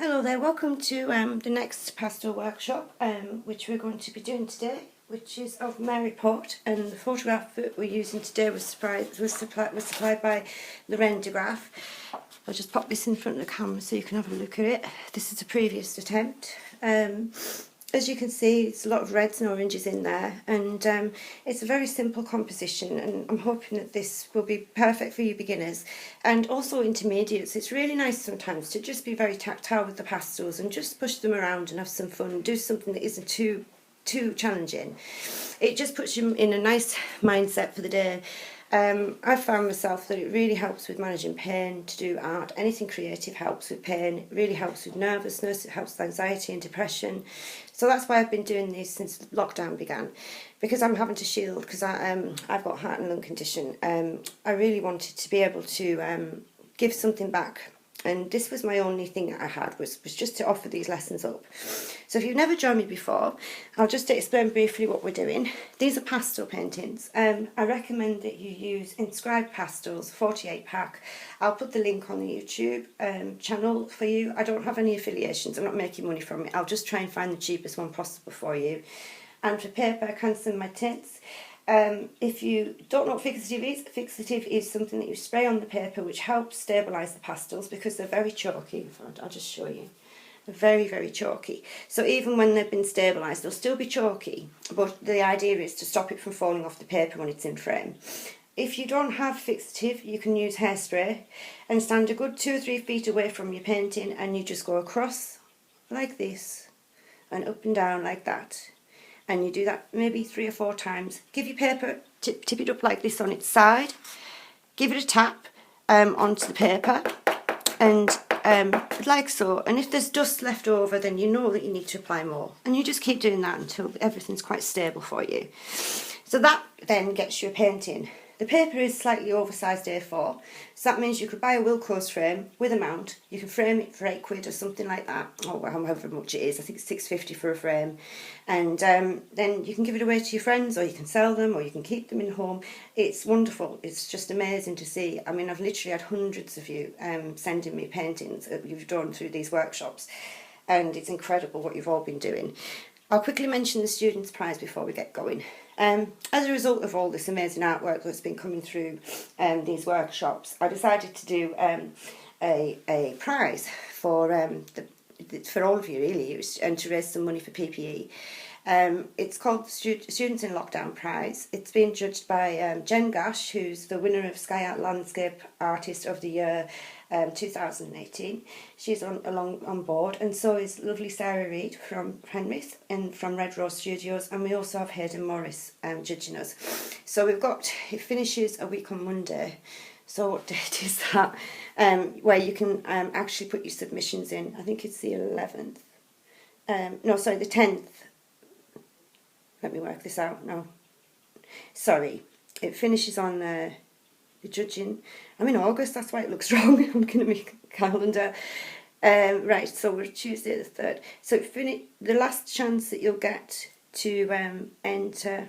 Hello there, welcome to the next pastel workshop which we're going to be doing today, which is of Maryport, and the photograph that we're using today was supplied by Lorraine de Graaf. I'll just pop this in front of the camera so you can have a look at it. This is a previous attempt. As you can see, it's a lot of reds and oranges in there, and it's a very simple composition, and I'm hoping that this will be perfect for you beginners and also intermediates. It's really nice sometimes to just be very tactile with the pastels and just push them around and have some fun, do something that isn't too challenging. It just puts you in a nice mindset for the day. I've found myself that it really helps with managing pain to do art. Anything creative helps with pain. It really helps with nervousness. It helps with anxiety and depression. So that's why I've been doing these since lockdown began, because I'm having to shield, because I've got heart and lung condition. I really wanted to be able to give something back. And this was my only thing that I had, was just to offer these lessons up. So if you've never joined me before, I'll just explain briefly what we're doing. These are pastel paintings. I recommend that you use Inscribe pastels, 48 pack. I'll put the link on the YouTube channel for you. I don't have any affiliations, I'm not making money from it. I'll just try and find the cheapest one possible for you. And for paper, canson my tints. If you don't know what Fixative is something that you spray on the paper which helps stabilise the pastels because they're very chalky. I'll just show you. They're very, very chalky. So even when they've been stabilised, they'll still be chalky, but the idea is to stop it from falling off the paper when it's in frame. If you don't have Fixative, you can use hairspray and stand a good 2 or 3 feet away from your painting, and you just go across like this and up and down like that. And you do that maybe 3 or 4 times. Give your paper, tip it up like this on its side. Give it a tap onto the paper, and like so. And if there's dust left over, then you know that you need to apply more. And you just keep doing that until everything's quite stable for you. So that then gets you a painting. The paper is slightly oversized A4, so that means you could buy a Wilko's frame with a mount. You can frame it for £8 or something like that, or however much it is. I think it's £6.50 for a frame. And then you can give it away to your friends, or you can sell them, or you can keep them in home. It's wonderful. It's just amazing to see. I mean, I've literally had hundreds of you sending me paintings that you've done through these workshops, and it's incredible what you've all been doing. I'll quickly mention the Students' Prize before we get going. As a result of all this amazing artwork that's been coming through these workshops, I decided to do a prize for all of you, really, and to raise some money for PPE. It's called the Students in Lockdown Prize. It's been judged by Jen Gash, who's the winner of Sky Art Landscape Artist of the Year 2018. She's on board, and so is lovely Sarah Reid from Penrith and from Red Rose Studios, and we also have Hayden Morris judging us. So it finishes a week on Monday. So what date is that? Where you can actually put your submissions in. I think it's the 11th. No, sorry, the 10th. Let me work this out. No, sorry, it finishes on the judging. I'm in August, that's why it looks wrong. I'm looking at my calendar. Right, so we're Tuesday the 3rd. So the last chance that you'll get to enter,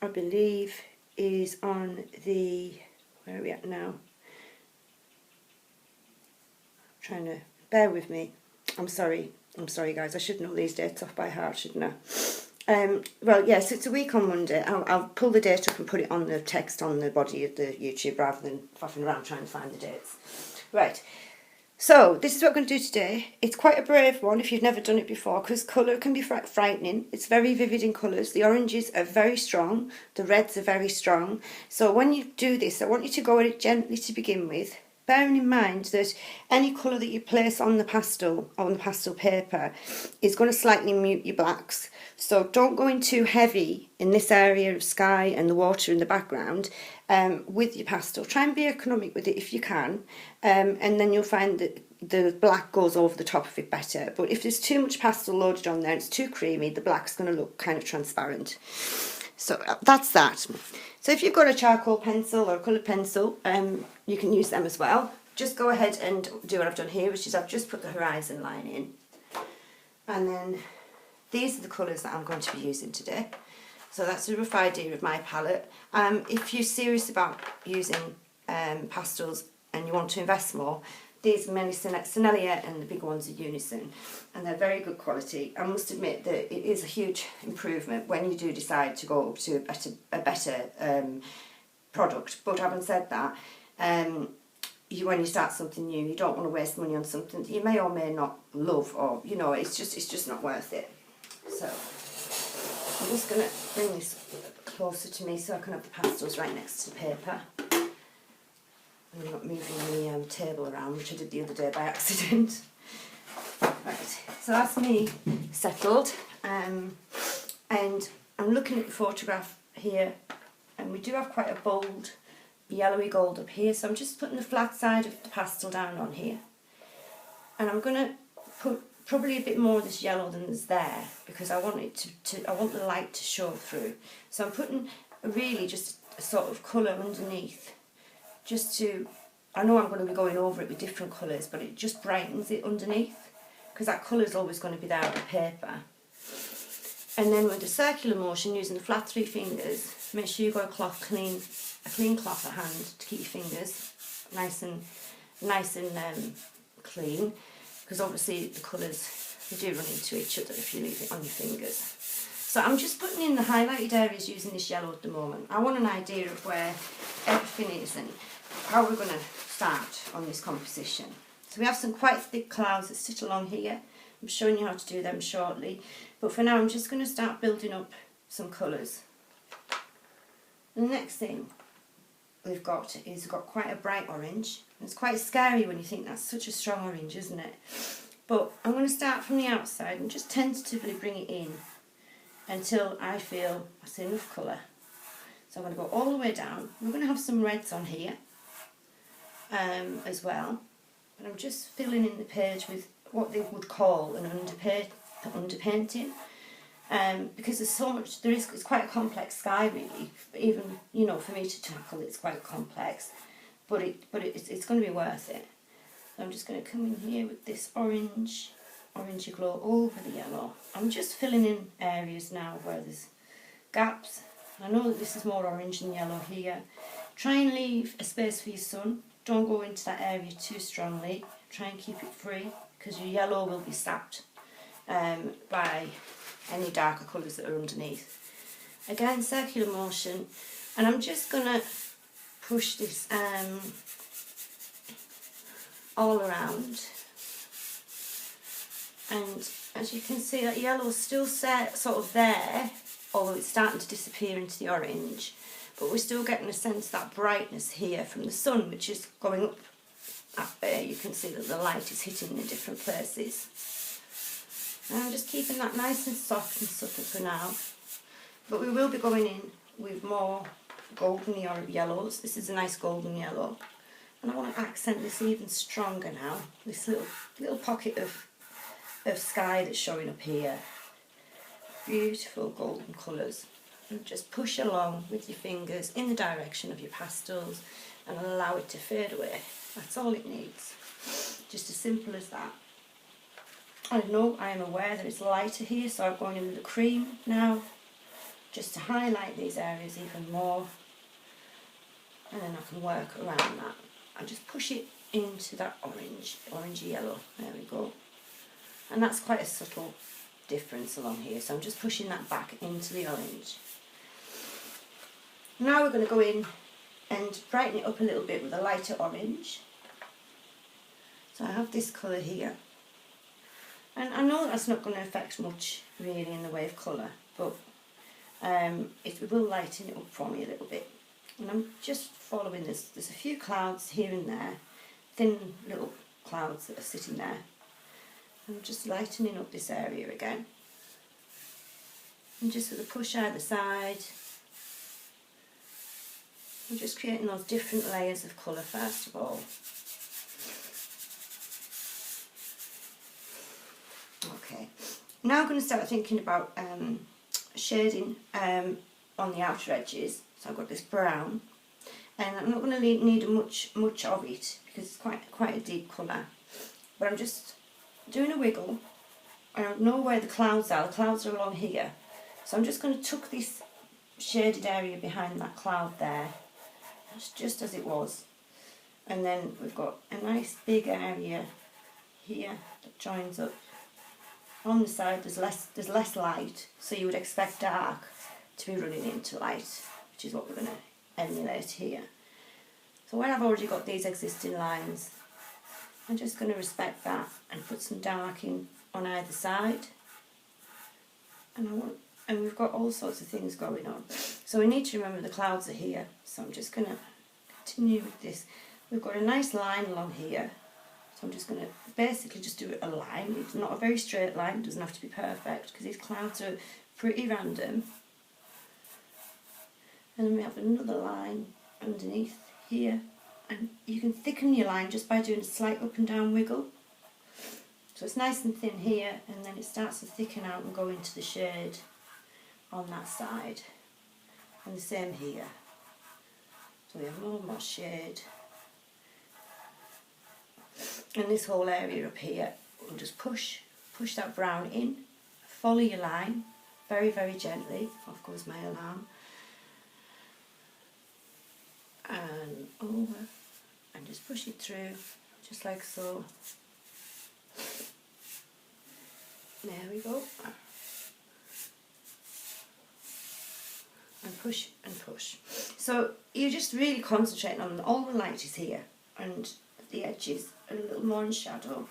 I believe, is on the, where are we at now? Trying to, bear with me. I'm sorry guys, I should know these dates off by heart, shouldn't I? Well, yes, it's a week on Monday. I'll pull the date up and put it on the text on the body of the YouTube rather than faffing around trying to find the dates. Right, so this is what I'm going to do today. It's quite a brave one if you've never done it before, because colour can be frightening. It's very vivid in colours. The oranges are very strong, the reds are very strong. So when you do this, I want you to go at it gently to begin with, bearing in mind that any colour that you place on the pastel paper is going to slightly mute your blacks. So don't go in too heavy in this area of sky and the water in the background with your pastel. Try and be economic with it if you can, and then you'll find that the black goes over the top of it better. But if there's too much pastel loaded on there, it's too creamy, the black's going to look kind of transparent. So that's that. So if you've got a charcoal pencil or a coloured pencil, you can use them as well. Just go ahead and do what I've done here, which is I've just put the horizon line in. And then these are the colours that I'm going to be using today. So that's a rough idea of my palette. If you're serious about using pastels and you want to invest more, these are mainly Sennelier, and the big ones are Unison, and they're very good quality. I must admit that it is a huge improvement when you do decide to go up to a better product. But having said that, when you start something new, you don't want to waste money on something that you may or may not love, or you know, it's just not worth it. So I'm just going to bring this closer to me so I can have the pastels right next to the paper. I'm not moving the table around, which I did the other day by accident. Right, so that's me settled, and I'm looking at the photograph here, and we do have quite a bold yellowy gold up here, so I'm just putting the flat side of the pastel down on here, and I'm going to put probably a bit more of this yellow than is there, because I want it I want the light to show through. So I'm putting really just a sort of colour underneath, just to, I know I'm going to be going over it with different colours, but it just brightens it underneath, because that colour is always going to be there on the paper. And then with the circular motion, using the flat 3 fingers, make sure you've got a clean cloth at hand to keep your fingers nice and clean, because obviously the colours, they do run into each other if you leave it on your fingers. So I'm just putting in the highlighted areas using this yellow at the moment. I want an idea of where everything is and how we're going to start on this composition. So we have some quite thick clouds that sit along here. I'm showing you how to do them shortly, but for now I'm just going to start building up some colours. The next thing we've got quite a bright orange. It's quite scary when you think that's such a strong orange, isn't it? But I'm going to start from the outside and just tentatively bring it in until I feel that's enough colour. So I'm going to go all the way down. We're going to have some reds on here as well. But I'm just filling in the page with what they would call an underpainting. Because there's so much, it's quite a complex sky really, even, you know, for me to tackle it's quite complex, but it's going to be worth it. So I'm just going to come in here with this orangey glow over the yellow. I'm just filling in areas now where there's gaps. I know that this is more orange than yellow here. Try and leave a space for your sun. Don't go into that area too strongly. Try and keep it free, because your yellow will be sapped by any darker colours that are underneath. Again, circular motion, and I'm just going to push this all around, and as you can see that yellow is still sort of there, although it's starting to disappear into the orange, but we're still getting a sense of that brightness here from the sun, which is going up there. You can see that the light is hitting in different places. And I'm just keeping that nice and soft and subtle for now. But we will be going in with more golden yellows. This is a nice golden yellow. And I want to accent this even stronger now. This little pocket of sky that's showing up here. Beautiful golden colours. And just push along with your fingers in the direction of your pastels and allow it to fade away. That's all it needs. Just as simple as that. I know I am aware that it's lighter here, so I'm going in with the cream now, just to highlight these areas even more, and then I can work around that. I just push it into that orangey yellow, there we go, and that's quite a subtle difference along here, so I'm just pushing that back into the orange. Now we're going to go in and brighten it up a little bit with a lighter orange. So I have this colour here. And I know that's not going to affect much really in the way of colour, but it will lighten it up for me a little bit. And I'm just following this. There's a few clouds here and there, thin little clouds that are sitting there. I'm just lightening up this area again. And just with a push either side. I'm just creating those different layers of colour first of all. Okay, now I'm going to start thinking about shading on the outer edges. So I've got this brown, and I'm not going to need much of it because it's quite a deep colour. But I'm just doing a wiggle, and I know where the clouds are. The clouds are along here, so I'm just going to tuck this shaded area behind that cloud there. That's just as it was, And then we've got a nice big area here that joins up. On the side there's less light, so you would expect dark to be running into light, which is what we're going to emulate here. So when I've already got these existing lines, I'm just going to respect that and put some dark in on either side. And we've got all sorts of things going on. So we need to remember the clouds are here. So I'm just going to continue with this. We've got a nice line along here. So I'm just going to basically just do a line. It's not a very straight line. It doesn't have to be perfect because these clouds are pretty random. And then we have another line underneath here. And you can thicken your line just by doing a slight up and down wiggle. So it's nice and thin here, and then it starts to thicken out and go into the shade on that side. And the same here. So we have more and more shade. And this whole area up here, we'll just push that brown in, follow your line, very, very gently. Off goes my alarm. And over, and just push it through, just like so. There we go. And push and push. So you're just really concentrating on all the light is here and the edges a little more in shadow.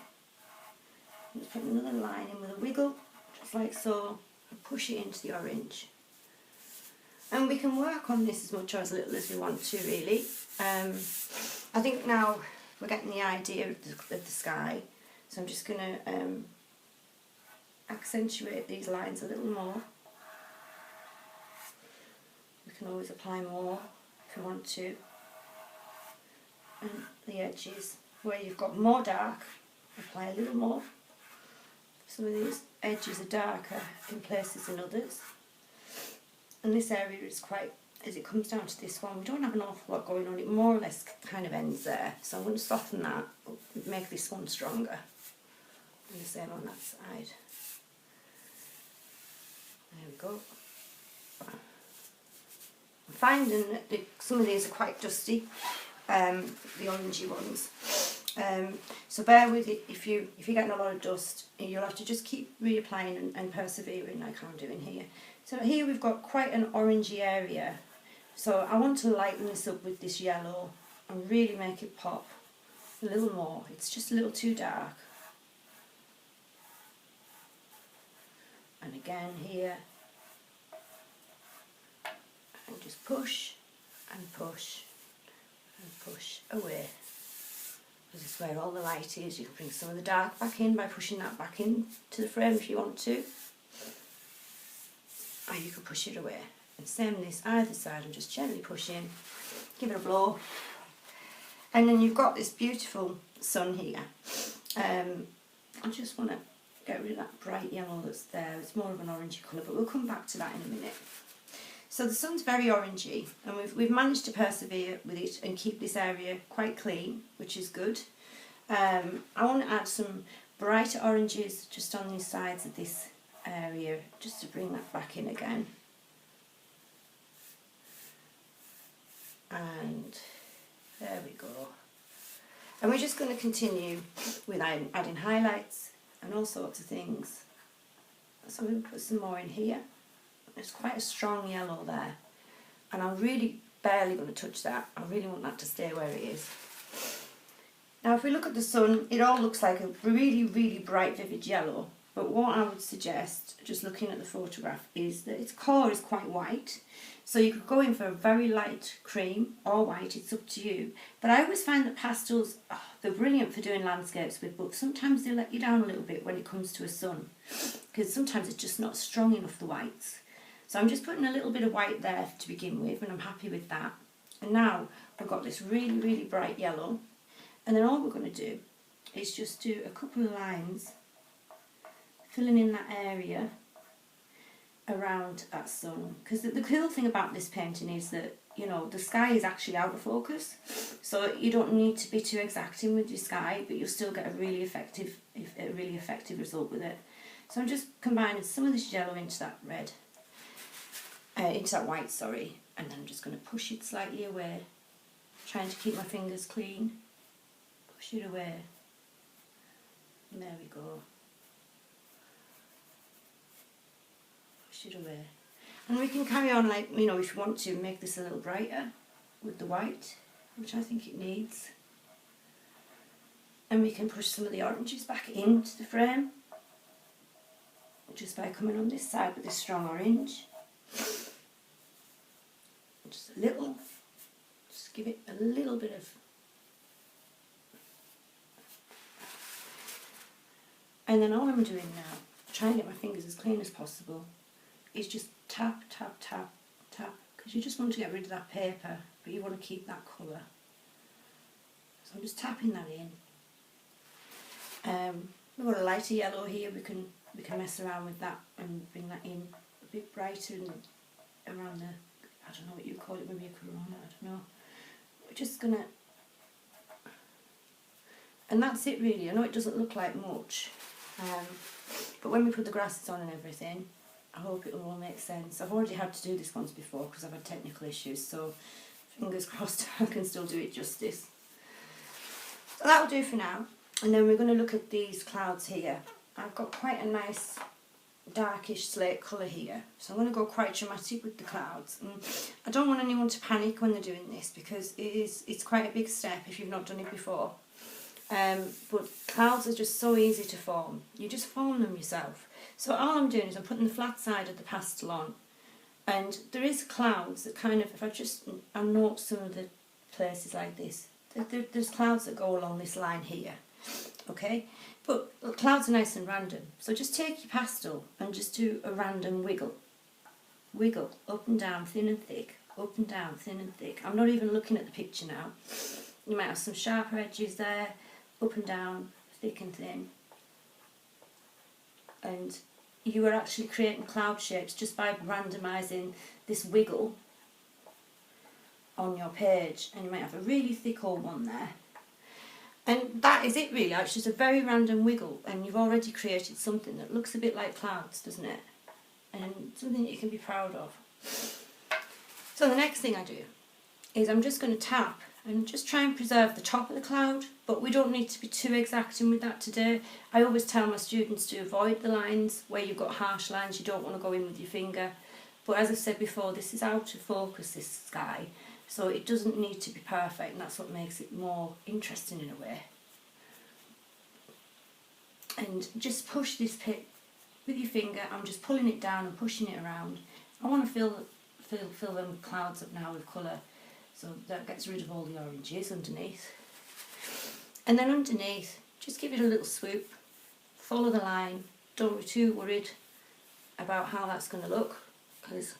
Just put another line in with a wiggle, just like so, and push it into the orange. And we can work on this as much or as little as we want to, really. I think now we're getting the idea of the sky, so I'm just going to accentuate these lines a little more. We can always apply more if you want to. And the edges, where you've got more dark, apply a little more. Some of these edges are darker in places than others. And this area is quite, as it comes down to this one, we don't have an awful lot going on. It more or less kind of ends there. So I'm going to soften that, make this one stronger. And the same on that side. There we go. I'm finding that some of these are quite dusty, the orangey ones. So bear with it if you're getting a lot of dust. You'll have to just keep reapplying and persevering like I'm doing here. So here we've got quite an orangey area. So I want to lighten this up with this yellow and really make it pop a little more. It's just a little too dark. And again here. And just push and push and push away. This is where all the light is. You can bring some of the dark back in by pushing that back in to the frame if you want to. Or you can push it away. And same this either side, and just gently push in, give it a blow. And then you've got this beautiful sun here. I just want to get rid of that bright yellow that's there. It's more of an orangey colour, but we'll come back to that in a minute. So the sun's very orangey, and we've managed to persevere with it and keep this area quite clean, which is good. I want to add some brighter oranges just on the sides of this area, just to bring that back in again. And there we go. And we're just going to continue with adding highlights and all sorts of things. So I'm going to put some more in here. There's quite a strong yellow there, and I'm really barely going to touch that. I really want that to stay where it is. Now if we look at the sun, it all looks like a really, really bright, vivid yellow, but what I would suggest, just looking at the photograph, is that its core is quite white. So you could go in for a very light cream or white, it's up to you. But I always find that pastels, they're brilliant for doing landscapes with, but sometimes they let you down a little bit when it comes to a sun, because sometimes it's just not strong enough, the whites. So I'm just putting a little bit of white there to begin with, and I'm happy with that. And now we've got this really, really bright yellow. And then all we're going to do is just do a couple of lines, filling in that area around that sun. Because the cool thing about this painting is that, you know, the sky is actually out of focus. So you don't need to be too exacting with your sky, but you'll still get a really effective result with it. So I'm just combining some of this yellow into that red. Into that white, sorry, and then I'm just going to push it slightly away trying to keep my fingers clean. Push it away. And there we go. Push it away. And we can carry on, like, you know, if you want to make this a little brighter with the white, which I think it needs. And we can push some of the oranges back into the frame just by coming on this side with this strong orange. Just a little, just give it a little bit of, and then all I'm doing now, try and get my fingers as clean as possible, is just tap, tap, tap, tap, because you just want to get rid of that paper, but you want to keep that colour. So I'm just tapping that in. We've got a lighter yellow here, we can mess around with that and bring that in a bit brighter and around the, I don't know what you call it, maybe a corona, I don't know. We're just gonna, and that's it really. I know it doesn't look like much, but when we put the grasses on and everything, I hope it will all make sense. I've already had to do this once before because I've had technical issues, so fingers crossed I can still do it justice. So that'll do for now. And then we're going to look at these clouds here. I've got quite a nice darkish slate colour here, so I'm going to go quite dramatic with the clouds. And I don't want anyone to panic when they're doing this because it's quite a big step if you've not done it before. But clouds are just so easy to form. You just form them yourself. So all I'm doing is I'm putting the flat side of the pastel on, and there is clouds that kind of, if I note some of the places like this, there's clouds that go along this line here. Okay, but clouds are nice and random, so just take your pastel and just do a random wiggle up and down, thin and thick, up and down, thin and thick. I'm not even looking at the picture now. You might have some sharper edges there, up and down, thick and thin, and you are actually creating cloud shapes just by randomising this wiggle on your page. And you might have a really thick old one there. And that is it really. It's just a very random wiggle, and you've already created something that looks a bit like clouds, doesn't it? And something that you can be proud of. So the next thing I do is I'm just going to tap and just try and preserve the top of the cloud, but we don't need to be too exacting with that today. I always tell my students to avoid the lines where you've got harsh lines. You don't want to go in with your finger. But as I said before, this is out of focus, this sky. So it doesn't need to be perfect, and that's what makes it more interesting in a way. And just push this pit with your finger. I'm just pulling it down and pushing it around. I want to fill them clouds up now with colour, so that gets rid of all the oranges underneath. And then underneath, just give it a little swoop. Follow the line. Don't be too worried about how that's going to look, because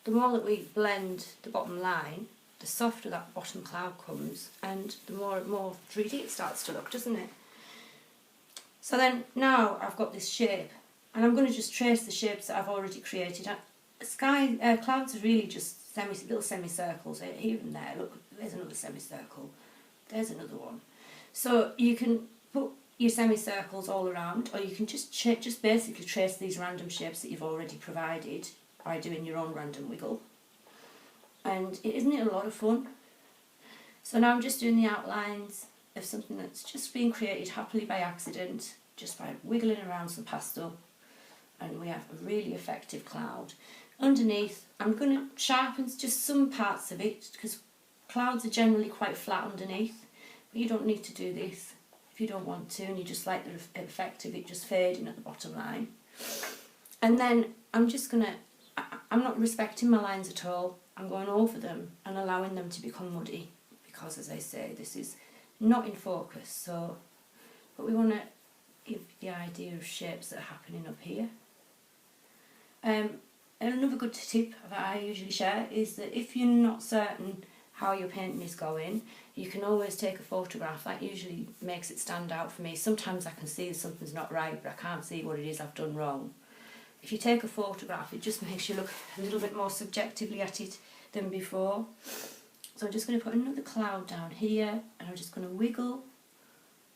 the more that we blend the bottom line, the softer that bottom cloud comes, and the more 3D it starts to look, doesn't it? So then now I've got this shape, and I'm going to just trace the shapes that I've already created. Clouds are really just little semicircles here and there. Look, there's another semicircle. There's another one. So you can put your semicircles all around, or you can just basically trace these random shapes that you've already provided by doing your own random wiggle. And isn't it a lot of fun? So now I'm just doing the outlines of something that's just been created happily by accident, just by wiggling around some pastel, and we have a really effective cloud. Underneath, I'm going to sharpen just some parts of it, because clouds are generally quite flat underneath, but you don't need to do this if you don't want to, and you just like the effect of it just fading at the bottom line. And then I'm just going to, I'm not respecting my lines at all. I'm going over them and allowing them to become muddy, because as I say, this is not in focus, so, but we want to give the idea of shapes that are happening up here. And another good tip that I usually share is that if you're not certain how your painting is going, you can always take a photograph. That usually makes it stand out for me. Sometimes I can see something's not right, but I can't see what it is I've done wrong. If you take a photograph, it just makes you look a little bit more subjectively at it than before. So I'm just going to put another cloud down here, and I'm just going to wiggle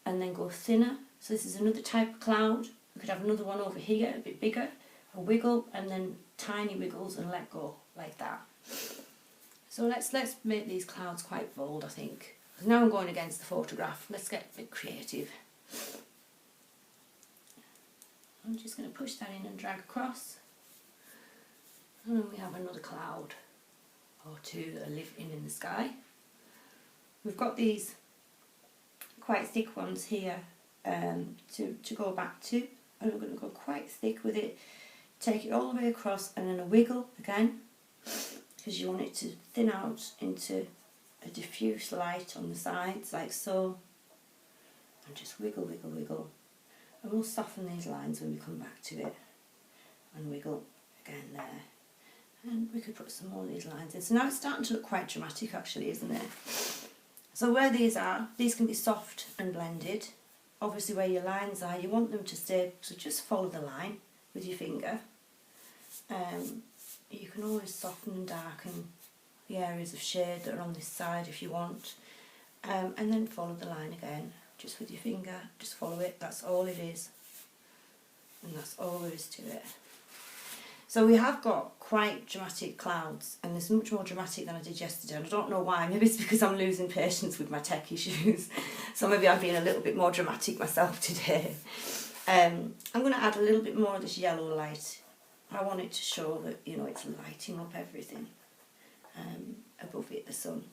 and then go thinner. So this is another type of cloud. We could have another one over here, a bit bigger. A wiggle and then tiny wiggles and let go, like that. So let's make these clouds quite bold, I think. Now I'm going against the photograph. Let's get a bit creative. I'm just going to push that in and drag across. And then we have another cloud or two that are living in the sky. We've got these quite thick ones here to go back to. And I'm going to go quite thick with it. Take it all the way across and then a wiggle again. Because you want it to thin out into a diffuse light on the sides, like so. And just wiggle, wiggle, wiggle. And we'll soften these lines when we come back to it. And wiggle again there. And we could put some more of these lines in. So now it's starting to look quite dramatic actually, isn't it? So where these are, these can be soft and blended. Obviously where your lines are, you want them to stay, so just follow the line with your finger. You can always soften and darken the areas of shade that are on this side if you want. And then follow the line again, just with your finger, just follow it, that's all it is. And that's all there is to it. So we have got quite dramatic clouds, and it's much more dramatic than I did yesterday, and I don't know why. Maybe it's because I'm losing patience with my tech issues, so maybe I'm being a little bit more dramatic myself today. I'm going to add a little bit more of this yellow light. I want it to show that, you know, it's lighting up everything above it, the sun.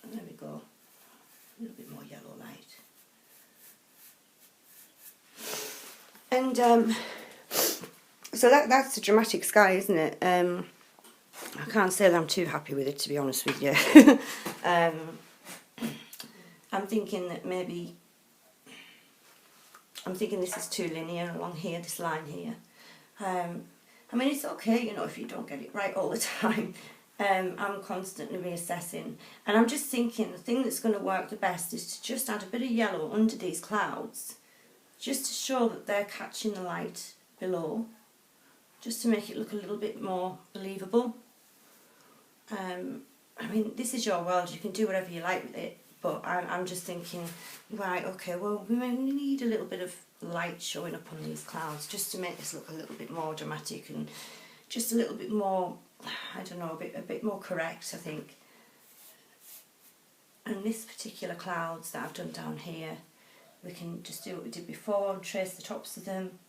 And there we go, a little bit more yellow light. And so that's the dramatic sky, isn't it? I can't say that I'm too happy with it, to be honest with you. I'm thinking that maybe, I'm thinking this is too linear along here, this line here. I mean, it's okay, you know, if you don't get it right all the time. I'm constantly reassessing. And I'm just thinking the thing that's going to work the best is to just add a bit of yellow under these clouds, just to show that they're catching the light below, just to make it look a little bit more believable. I mean, this is your world, you can do whatever you like with it, but I'm just thinking, right, okay, well, we may need a little bit of light showing up on these clouds just to make this look a little bit more dramatic and just a little bit more, I don't know, a bit more correct, I think. And this particular clouds that I've done down here, we can just do what we did before and trace the tops of them.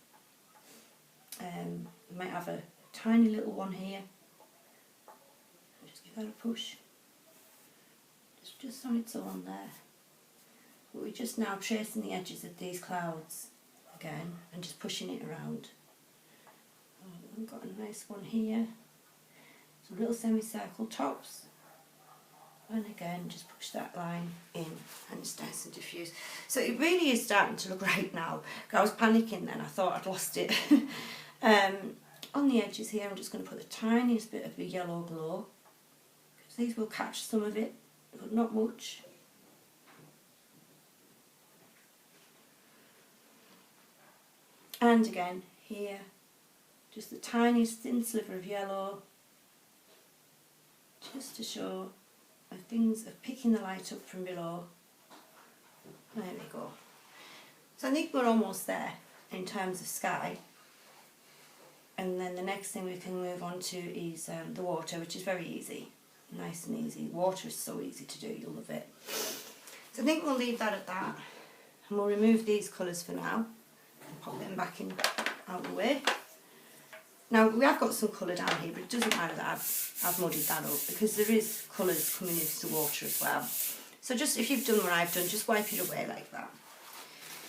We might have a tiny little one here. Just give that a push. Just on its own there. But we're just now tracing the edges of these clouds again and just pushing it around. We've got a nice one here. Some little semicircle tops. And again, just push that line in and it's nice and diffuse. So it really is starting to look right now. I was panicking then, I thought I'd lost it. On the edges here, I'm just going to put the tiniest bit of a yellow glow. Because these will catch some of it, but not much. And again, here, just the tiniest thin sliver of yellow, just to show things are picking the light up from below. There we go. So I think we're almost there in terms of sky. And then the next thing we can move on to is the water, which is very easy. Nice and easy. Water is so easy to do, you'll love it. So I think we'll leave that at that. And we'll remove these colours for now. And pop them back in, out the way. Now we have got some colour down here, but it doesn't matter that I've muddied that up because there is colours coming into the water as well. So just, if you've done what I've done, just wipe it away like that.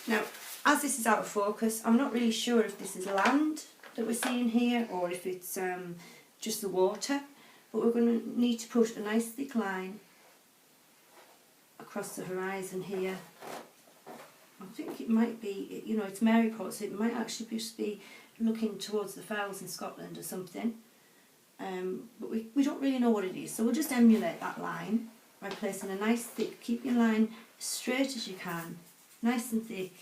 Now, as this is out of focus, I'm not really sure if this is land that we're seeing here or if it's just the water, but we're going to need to put a nice thick line across the horizon here. I think it might be, you know, it's Maryport, so it might actually just be looking towards the Fells in Scotland or something. But we don't really know what it is, so we'll just emulate that line by placing a nice thick, keep your line as straight as you can, nice and thick.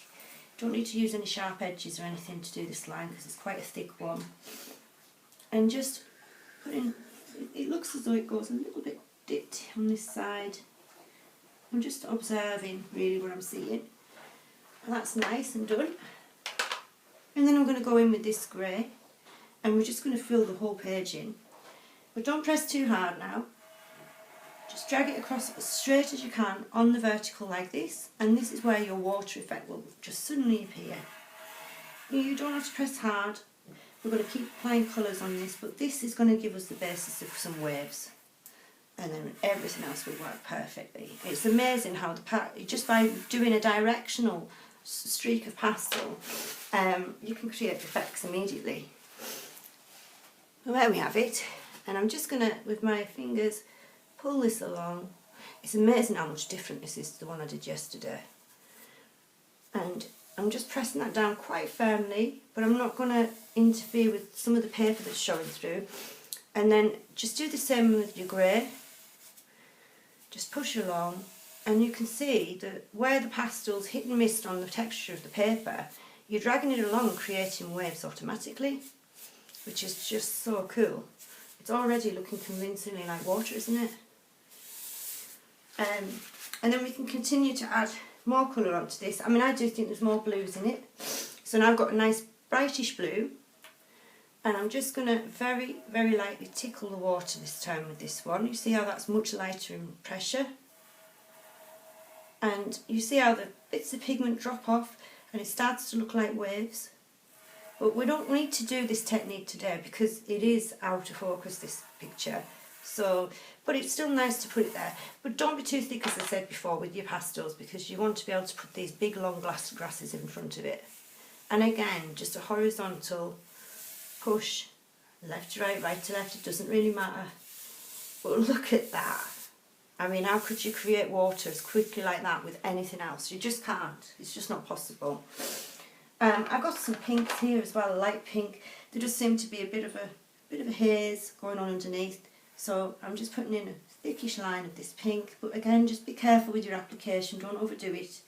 Don't need to use any sharp edges or anything to do this line because it's quite a thick one. And just put in, it looks as though it goes a little bit dipped on this side. I'm just observing really what I'm seeing. And that's nice and done. And then I'm going to go in with this grey and we're just going to fill the whole page in. But don't press too hard now Just drag it across as straight as you can on the vertical like this, and this is where your water effect will just suddenly appear. You don't have to press hard. We're going to keep applying colours on this, but this is going to give us the basis of some waves, and then everything else will work perfectly. It's amazing how just by doing a directional streak of pastel, you can create effects immediately. Well, there we have it, and I'm just going to, with my fingers, pull this along. It's amazing how much different this is to the one I did yesterday. And I'm just pressing that down quite firmly, but I'm not going to interfere with some of the paper that's showing through. And then just do the same with your grey. Just push along, and you can see that where the pastel's hit and missed on the texture of the paper, you're dragging it along and creating waves automatically, which is just so cool. It's already looking convincingly like water, isn't it? And then we can continue to add more colour onto this. I mean, I do think there's more blues in it. So now I've got a nice brightish blue, and I'm just going to very, very lightly tickle the water this time with this one. You see how that's much lighter in pressure? And you see how the bits of pigment drop off and it starts to look like waves. But we don't need to do this technique today because it is out of focus, this picture. So, but it's still nice to put it there. But don't be too thick, as I said before, with your pastels, because you want to be able to put these big long grasses in front of it. And again, just a horizontal push, left to right, right to left, it doesn't really matter. But look at that. I mean, how could you create water as quickly like that with anything else? You just can't. It's just not possible. I've got some pinks here as well, a light pink. There does seem to be a bit of a haze going on underneath. So I'm just putting in a thickish line of this pink, but again, just be careful with your application, don't overdo it.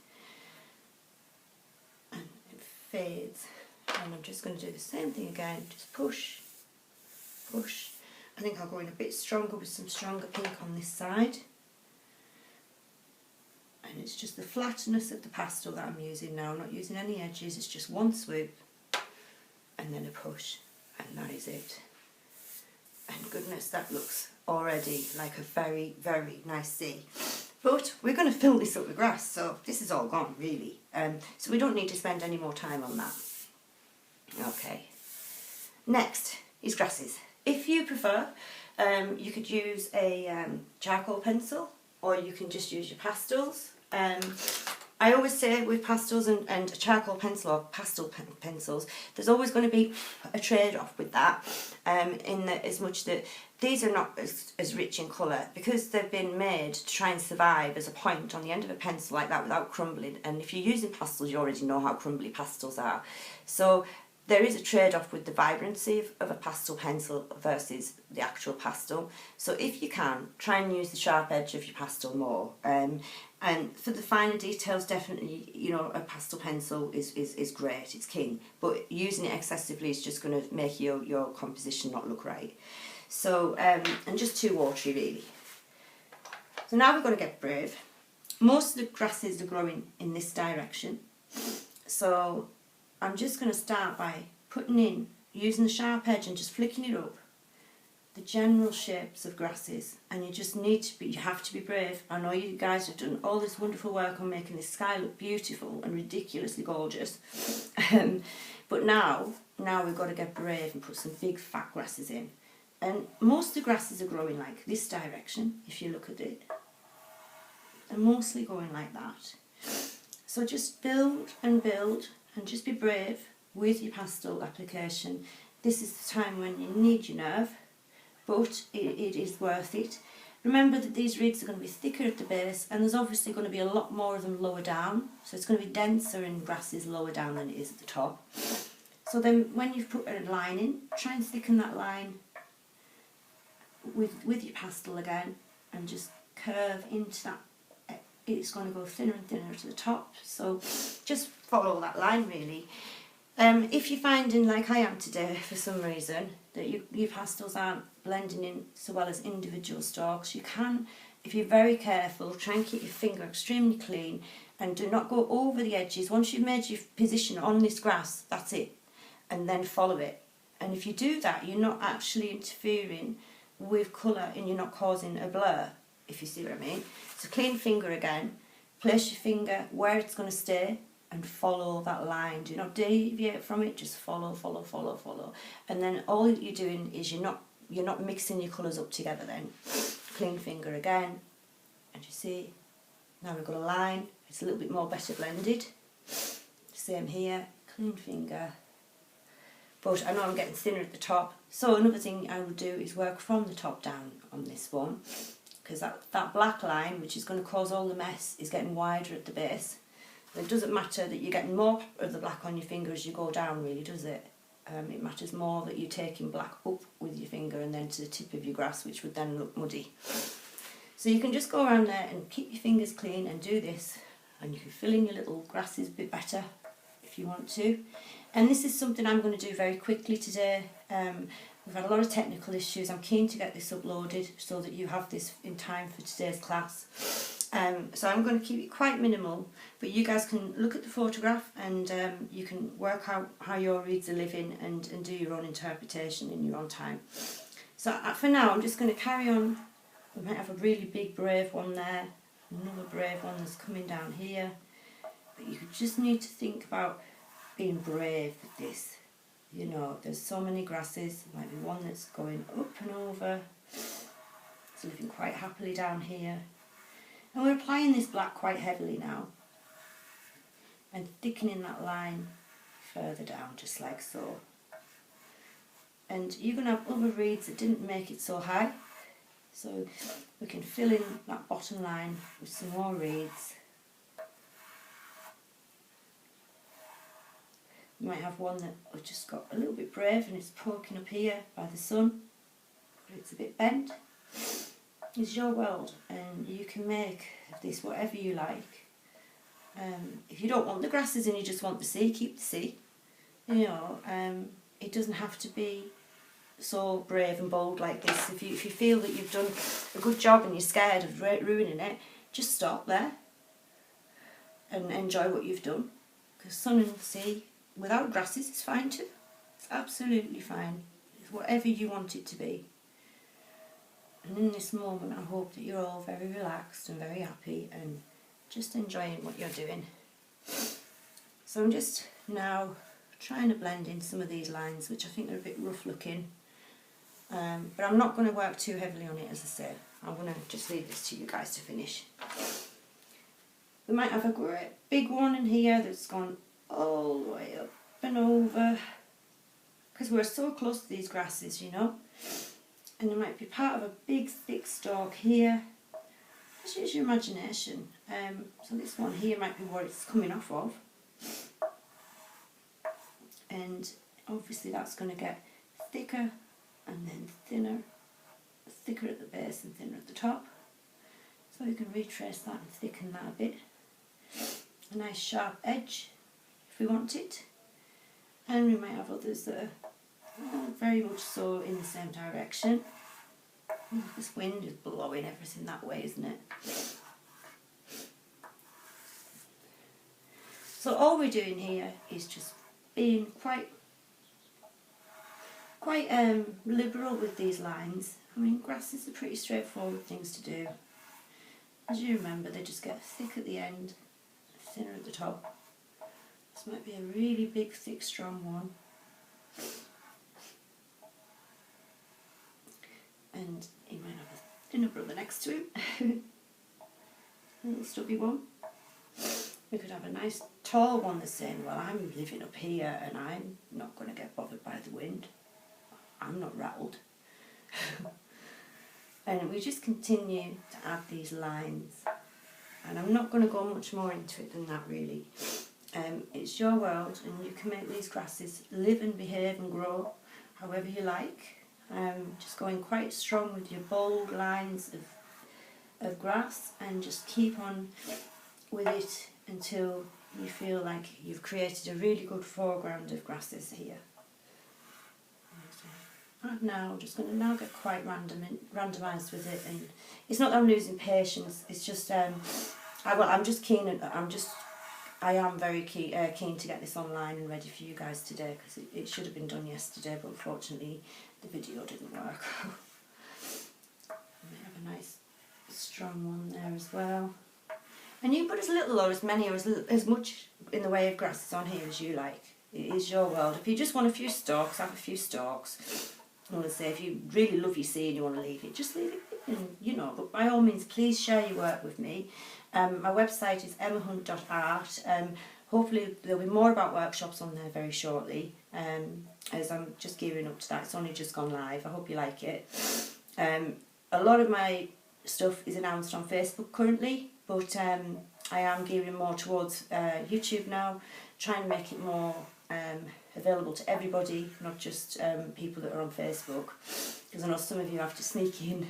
And it fades. And I'm just going to do the same thing again, just push, push. I think I'll go in a bit stronger with some stronger pink on this side. And it's just the flatness of the pastel that I'm using now, I'm not using any edges, it's just one swoop and then a push, and that is it. And goodness, that looks already like a very, very nice sea. But we're going to fill this up with grass, so this is all gone really. So we don't need to spend any more time on that. Okay. Next is grasses. If you prefer, you could use a charcoal pencil, or you can just use your pastels. I always say with pastels and a charcoal pencil or pastel pencils, there's always going to be a trade-off with that, in that as much that these are not as rich in colour, because they've been made to try and survive as a point on the end of a pencil like that without crumbling. And if you're using pastels, you already know how crumbly pastels are. So there is a trade-off with the vibrancy of a pastel pencil versus the actual pastel. So if you can, try and use the sharp edge of your pastel more. And for the finer details, definitely, you know, a pastel pencil is great, it's king. But using it excessively is just going to make your composition not look right. So, and just too watery really. So now we're going to get brave. Most of the grasses are growing in this direction. So I'm just going to start by putting in, using the sharp edge and just flicking it up, the general shapes of grasses. And you just need to be, you have to be brave. I know you guys have done all this wonderful work on making this sky look beautiful and ridiculously gorgeous. But now we've got to get brave and put some big fat grasses in. And most of the grasses are growing like this direction, if you look at it. They're mostly going like that. So just build and build, and just be brave with your pastel application. This is the time when you need your nerve, but it is worth it. Remember that these reeds are going to be thicker at the base, and there's obviously going to be a lot more of them lower down, so it's going to be denser in grasses lower down than it is at the top. So then when you've put a line in, try and thicken that line with your pastel again, and just curve into that. It's going to go thinner and thinner to the top, so just follow that line really. If you're finding, like I am today for some reason, that your pastels aren't blending in so well as individual stalks, you can, if you're very careful, try and keep your finger extremely clean and do not go over the edges. Once you've made your position on this grass, that's it, and then follow it. And if you do that, you're not actually interfering with colour and you're not causing a blur. if you see what I mean. So clean finger again, place your finger where it's going to stay and follow that line. Do not deviate from it, just follow, follow, follow, follow. And then all you're doing is you're not mixing your colours up together then. Clean finger again, and you see, now we've got a line, it's a little bit more better blended. Same here, clean finger. But I know I'm getting thinner at the top, so another thing I would do is work from the top down on this one, because that black line, which is going to cause all the mess, is getting wider at the base. It doesn't matter that you're getting more of the black on your finger as you go down, really, does it? It matters more that you're taking black up with your finger and then to the tip of your grass, which would then look muddy. So you can just go around there and keep your fingers clean and do this, and you can fill in your little grasses a bit better if you want to. And this is something I'm going to do very quickly today. We've had a lot of technical issues. I'm keen to get this uploaded so that you have this in time for today's class. So I'm going to keep it quite minimal, but you guys can look at the photograph and you can work out how your reeds are living and do your own interpretation in your own time. So for now I'm just going to carry on. We might have a really big brave one there, another brave one that's coming down here, but you just need to think about being brave with this. You know, there's so many grasses. There might be one that's going up and over. It's living quite happily down here. And we're applying this black quite heavily now and thickening that line further down, just like so. And you're going to have other reeds that didn't make it so high, so we can fill in that bottom line with some more reeds. You might have one that has just got a little bit brave and it's poking up here by the sun, but it's a bit bent. It's your world and you can make this whatever you like. If you don't want the grasses and you just want the sea, keep the sea. You know, it doesn't have to be so brave and bold like this. If you feel that you've done a good job and you're scared of ruining it, just stop there and enjoy what you've done. Because sun and sea without grasses is fine too. It's absolutely fine. It's whatever you want it to be. And in this moment I hope that you're all very relaxed and very happy and just enjoying what you're doing. So I'm just now trying to blend in some of these lines, which I think are a bit rough looking. But I'm not going to work too heavily on it, as I said. I'm going to just leave this to you guys to finish. We might have a great big one in here that's gone all the way up and over, because we're so close to these grasses, you know. And there might be part of a big thick stalk here. Just use your imagination. So this one here might be what it's coming off of. And obviously that's going to get thicker and then thinner, thicker at the base and thinner at the top. So we can retrace that and thicken that a bit. A nice sharp edge if we want it. And we might have others that are very much so in the same direction. This wind is blowing everything that way, isn't it? So all we're doing here is just being quite liberal with these lines. I mean, grasses are pretty straightforward things to do. As you remember, they just get thick at the end, thinner at the top. This might be a really big, thick, strong one. And he might have a thinner brother next to him. A little stubby one. We could have a nice tall one that's saying, well, I'm living up here and I'm not going to get bothered by the wind. I'm not rattled. And we just continue to add these lines. And I'm not going to go much more into it than that, really. It's your world and you can make these grasses live and behave and grow however you like. Just going quite strong with your bold lines of grass and just keep on with it until you feel like you've created a really good foreground of grasses here. And now I'm just going to now get quite randomised with it, and it's not that I'm losing patience, it's just I am very keen to get this online and ready for you guys today, because it should have been done yesterday, but unfortunately the video didn't work. I might have a nice strong one there as well. And you can put as little or as many or as much in the way of grasses on here as you like. It is your world. If you just want a few stalks, have a few stalks. I want to say, if you really love your sea and you want to leave it, just leave it. And, you know, but by all means, please share your work with me. My website is emmahunt.art. Hopefully there'll be more about workshops on there very shortly, as I'm just gearing up to that. It's only just gone live. I hope you like it. A lot of my stuff is announced on Facebook currently, but I am gearing more towards YouTube now, trying to make it more available to everybody, not just people that are on Facebook, because I know some of you have to sneak in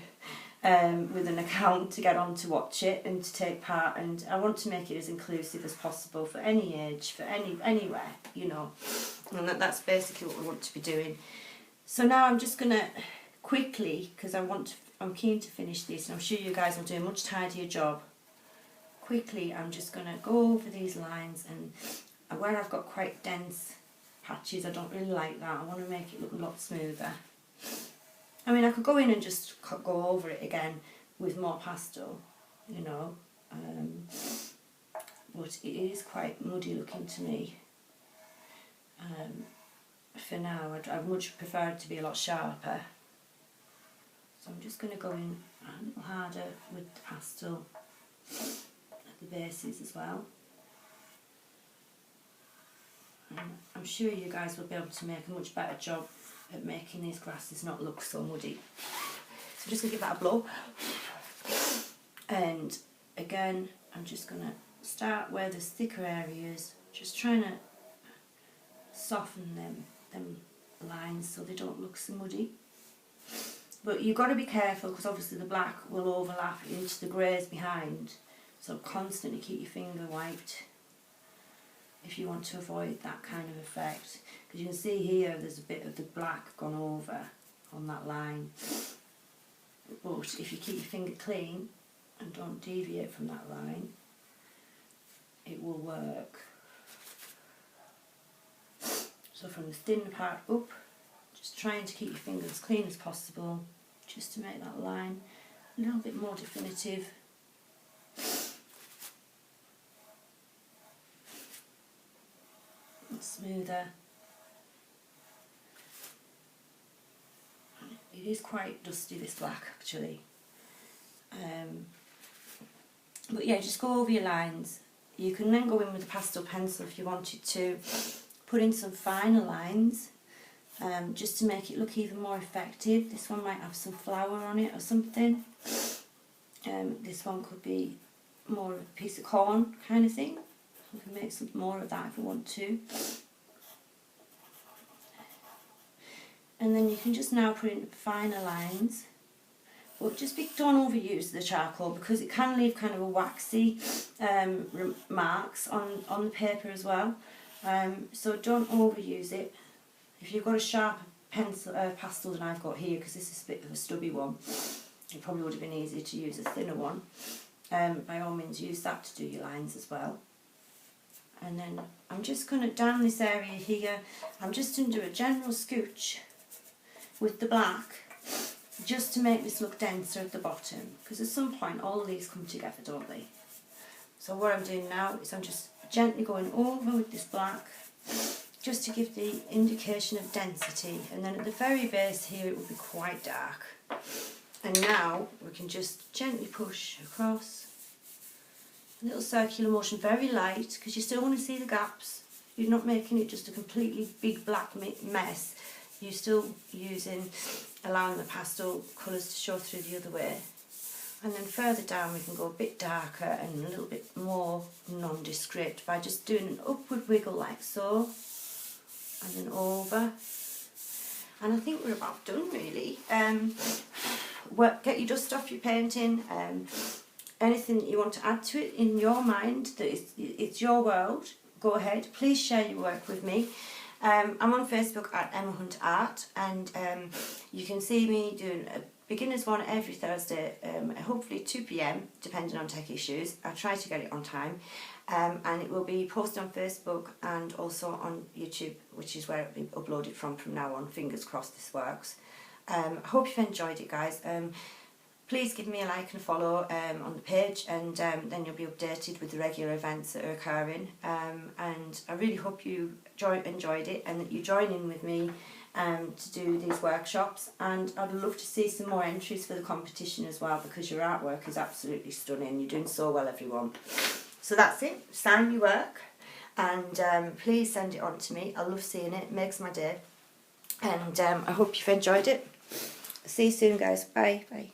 with an account to get on to watch it and to take part, and I want to make it as inclusive as possible for any age, for anywhere, you know, and that's basically what we want to be doing. So now I'm just going to quickly, because I'm keen to finish this, and I'm sure you guys will do a much tidier job. Quickly, I'm just going to go over these lines, and where I've got quite dense patches, I don't really like that. I want to make it look a lot smoother. I mean, I could go in and just go over it again with more pastel, you know, but it is quite muddy looking to me. For now, I'd much prefer it to be a lot sharper. So I'm just going to go in a little harder with the pastel at the bases as well. And I'm sure you guys will be able to make a much better job at making these grasses not look so muddy. So I'm just going to give that a blow. And again, I'm just going to start where there's thicker areas, just trying to soften them lines so they don't look so muddy. But you've got to be careful, because obviously the black will overlap into the greys behind, so constantly keep your finger wiped if you want to avoid that kind of effect. Because you can see here there's a bit of the black gone over on that line, but if you keep your finger clean and don't deviate from that line, it will work. So from the thin part up, just trying to keep your finger as clean as possible, just to make that line a little bit more definitive. And smoother. It is quite dusty, this black, actually. But yeah, just go over your lines. You can then go in with a pastel pencil if you wanted to, put in some finer lines, just to make it look even more effective. This one might have some flower on it or something. This one could be more of a piece of corn kind of thing. We can make some more of that if we want to. And then you can just now put in finer lines. But just don't overuse the charcoal, because it can leave kind of a waxy marks on the paper as well. So don't overuse it. If you've got a sharp pastel than I've got here, because this is a bit of a stubby one, it probably would have been easier to use a thinner one. By all means, use that to do your lines as well. And then I'm just going to, down this area here, I'm just going to do a general scooch with the black, just to make this look denser at the bottom, because at some point all of these come together, don't they? So what I'm doing now is I'm just gently going over with this black, just to give the indication of density, and then at the very base here it will be quite dark. And now we can just gently push across, a little circular motion, very light, because you still want to see the gaps. You're not making it just a completely big black mess. You're still allowing the pastel colours to show through the other way. And then further down we can go a bit darker and a little bit more nondescript by just doing an upward wiggle like so, and then over. And I think we're about done, really. Get your dust off your painting. Anything that you want to add to it in your mind, that it's your world, go ahead. Please share your work with me. I'm on Facebook at Emma Hunt Art, and you can see me doing a beginner's one every Thursday, hopefully 2 PM, depending on tech issues. I try to get it on time, and it will be posted on Facebook and also on YouTube, which is where it'll be uploaded from now on. Fingers crossed this works. I hope you've enjoyed it, guys. please give me a like and a follow on the page, and then you'll be updated with the regular events that are occurring. And I really hope you enjoyed it, and that you join in with me to do these workshops. And I'd love to see some more entries for the competition as well, because your artwork is absolutely stunning. You're doing so well, everyone. So that's it. Sign your work, and please send it on to me. I love seeing it. It makes my day. And I hope you've enjoyed it. See you soon, guys. Bye. Bye.